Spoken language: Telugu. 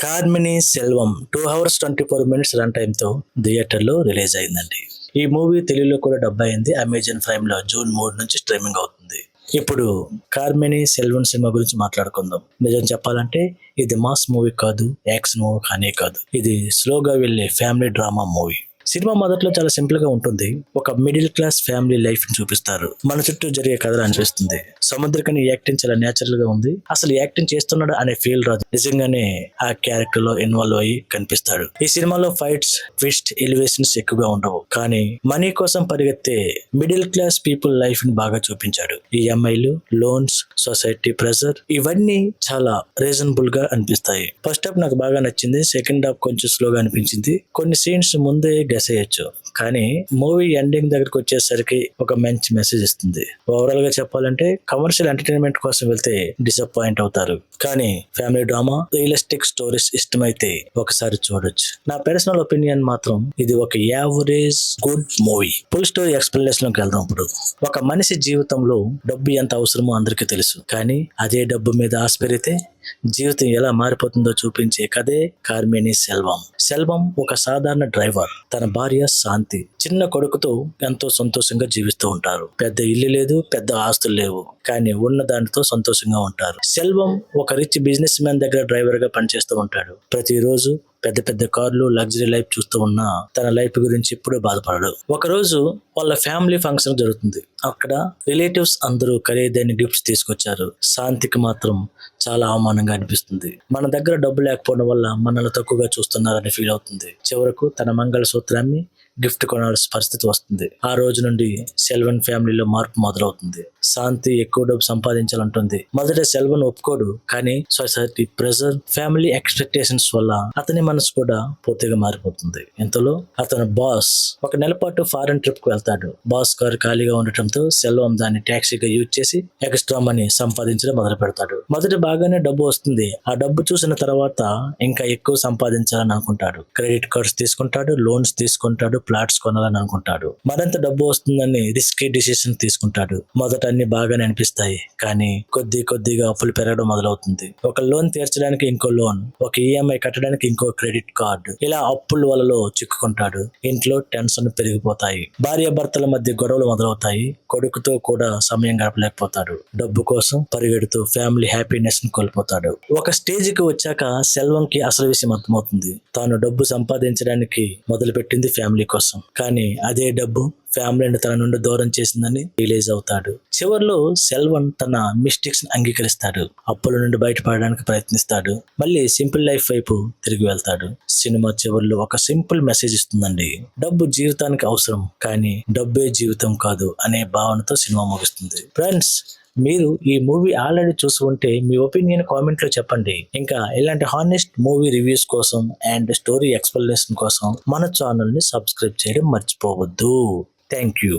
కార్మిని సెల్వం 2 hours 24 minutes రన్ టైంతో థియేటర్లో రిలీజ్ అయిందండి. ఈ మూవీ తెలుగులో కూడా డబ్ అయింది. అమెజాన్ ప్రైమ్లో జూన్ 3 నుంచి స్ట్రీమింగ్ అవుతుంది. ఇప్పుడు కార్మిని సెల్వం సినిమా గురించి మాట్లాడుకుందాం. నిజం చెప్పాలంటే ఇది మాస్ మూవీ కాదు, యాక్షన్ మూవీ కానే కాదు. ఇది స్లోగా వెళ్ళే ఫ్యామిలీ డ్రామా మూవీ. సినిమా మొదట్లో చాలా సింపుల్ గా ఉంటుంది. ఒక మిడిల్ క్లాస్ ఫ్యామిలీ లైఫ్ ని చూపిస్తారు. మన చుట్టూ జరిగే కథలు అనిపిస్తుంది. సముద్రకని యాక్టింగ్ చాలా నేచురల్ గా ఉంది. అసలు యాక్టింగ్ చేస్తున్నాడు అనే ఫీల్ రాదు. నిజంగానే ఆ క్యారెక్టర్ లో ఇన్వాల్వ్ అయ్యి కనిపిస్తాడు. ఈ సినిమాలో ఫైట్స్, ట్విస్ట్, ఎలివేషన్స్ ఎక్కువగా ఉండవు. కానీ మనీ కోసం పరిగెత్తే మిడిల్ క్లాస్ పీపుల్ లైఫ్ ని బాగా చూపించాడు. ఈ ఈఎంఐలు, లోన్స్, సొసైటీ ప్రెషర్ ఇవన్నీ చాలా రీజనబుల్ గా అనిపిస్తాయి. ఫస్ట్ హాఫ్ నాకు బాగా నచ్చింది. సెకండ్ హాఫ్ కొంచెం స్లోగా అనిపించింది. కొన్ని సీన్స్ ముందే గెసేయచ్చు, కానీ మూవీ ఎండింగ్ దగ్గరకు వచ్చేసరికి ఒక మంచి మెసేజ్ ఇస్తుంది. ఓవరాల్ గా చెప్పాలంటే కమర్షియల్ ఎంటర్టైన్మెంట్ కోసం వెళ్తే డిసప్పాయింట్ అవుతారు, కానీ ఫ్యామిలీ డ్రామా, రియలిస్టిక్ స్టోరీస్ ఇష్టమైతే ఒకసారి చూడొచ్చు. నా పర్సనల్ ఒపీనియన్ మాత్రం ఇది ఒక average good movie. Full story explanation లోకి వెళ్దాం. ఇప్పుడు ఒక మనిషి జీవితంలో డబ్బు ఎంత అవసరమో అందరికీ తెలుసు, కానీ అదే డబ్బు మీద ఆశ పెరిగితే జీవితం ఎలా మారిపోతుందో చూపించే కథే కార్మిని సెల్వం. సెల్వం ఒక సాధారణ డ్రైవర్. తన భార్య శాంతి, చిన్న కొడుకుతో ఎంతో సంతోషంగా జీవిస్తూ ఉంటారు. పెద్ద ఇల్లు లేదు, పెద్ద ఆస్తులు లేవు, కానీ ఉన్న దానితో సంతోషంగా ఉంటారు. సెల్వం ఒక రిచ్ బిజినెస్ మ్యాన్ దగ్గర డ్రైవర్ గా పనిచేస్తూ ఉంటాడు. ప్రతిరోజు పెద్ద పెద్ద కార్లు, లగ్జరీ లైఫ్ చూస్తూ ఉన్నా తన లైఫ్ గురించి ఎప్పుడూ బాధపడడు. ఒకరోజు వాళ్ళ ఫ్యామిలీ ఫంక్షన్ జరుగుతుంది. అక్కడ రిలేటివ్స్ అందరూ ఖరీదైన గిఫ్ట్స్ తీసుకొచ్చారు. శాంతికి మాత్రం చాలా అవమానంగా అనిపిస్తుంది. మన దగ్గర డబ్బు లేకపోవడం వల్ల మనల్ని తక్కువగా చూస్తున్నారని ఫీల్ అవుతుంది. చివరకు తన మంగళసూత్రాన్ని గిఫ్ట్ కొనాల్సిన పరిస్థితి వస్తుంది. ఆ రోజు నుండి సెల్వన్ ఫ్యామిలీలో మార్పు మొదలవుతుంది. శాంతి ఎక్కువ డబ్బు సంపాదించాలంటుంది. మొదట సెల్వన్ ఒప్పుకోడు, కానీ సొసైటీ ప్రెషర్, ఫ్యామిలీ ఎక్స్పెక్టేషన్స్ వల్ల అతని మనసు కూడా పూర్తిగా మారిపోతుంది. ఇంతలో అతను బాస్ ఒక నెల పాటు ఫారెన్ ట్రిప్ కు వెళ్తాడు. బాస్ కారు ఖాళీగా ఉండటంతో సెల్వం దాన్ని టాక్సీగా యూజ్ చేసి ఎక్స్ట్రా మనీ సంపాదించడం మొదలు పెడతాడు. మొదట బాగానే డబ్బు వస్తుంది. ఆ డబ్బు చూసిన తర్వాత ఇంకా ఎక్కువ సంపాదించాలని అనుకుంటాడు. క్రెడిట్ కార్డ్స్ తీసుకుంటాడు, లోన్స్ తీసుకుంటాడు, ఫ్లాట్స్ కొనాలని అనుకుంటాడు. మరింత డబ్బు వస్తుందని రిస్కీ డిసిషన్ తీసుకుంటాడు. మొదట అన్ని బాగానే అనిపిస్తాయి, కానీ కొద్దిగా అప్పులు పెరగడం మొదలవుతుంది. ఒక లోన్ తీర్చడానికి ఇంకో లోన్, ఒక ఈఎంఐ కట్టడానికి ఇంకో క్రెడిట్ కార్డు, ఇలా అప్పుల వలలో చిక్కుకుంటాడు. ఇంట్లో టెన్షన్ పెరిగిపోతాయి. భార్య భర్తల మధ్య గొడవలు మొదలవుతాయి. కొడుకుతో కూడా సమయం గడపలేకపోతాడు. డబ్బు కోసం పరిగెడుతూ ఫ్యామిలీ హ్యాపీనెస్ ని కోల్పోతాడు. ఒక స్టేజ్ కి వచ్చాక సెల్వంకి అసలు విషయం అర్థమవుతుంది. తాను డబ్బు సంపాదించడానికి మొదలుపెట్టింది ఫ్యామిలీ కోసం, కానీ అదే డబ్బు ఫ్యామిలీని తన నుండి దూరం చేసిందని రిలీజ్ అవుతాడు. చివరిలో సెల్వన్ తన మిస్టేక్స్ ని అంగీకరిస్తాడు. అప్పుల నుండి బయటపడడానికి ప్రయత్నిస్తాడు. మళ్ళీ సింపుల్ లైఫ్ వైపు తిరిగి వెళ్తాడు. సినిమా చివరిలో ఒక సింపుల్ మెసేజ్ ఇస్తుందండి. డబ్బు జీవితానికి అవసరం, కానీ డబ్బే జీవితం కాదు అనే భావనతో సినిమా ముగుస్తుంది. ఫ్రెండ్స్, మీరు ఈ మూవీ ఆల్రెడీ చూసి ఉంటే మీ ఒపీనియన్ కామెంట్ లో చెప్పండి. ఇంకా ఇలాంటి హానెస్ట్ మూవీ రివ్యూస్ కోసం అండ్ స్టోరీ ఎక్స్ప్లెనేషన్ కోసం మన ఛానల్ ని సబ్స్క్రైబ్ చేయడం మర్చిపోవద్దు. Thank you.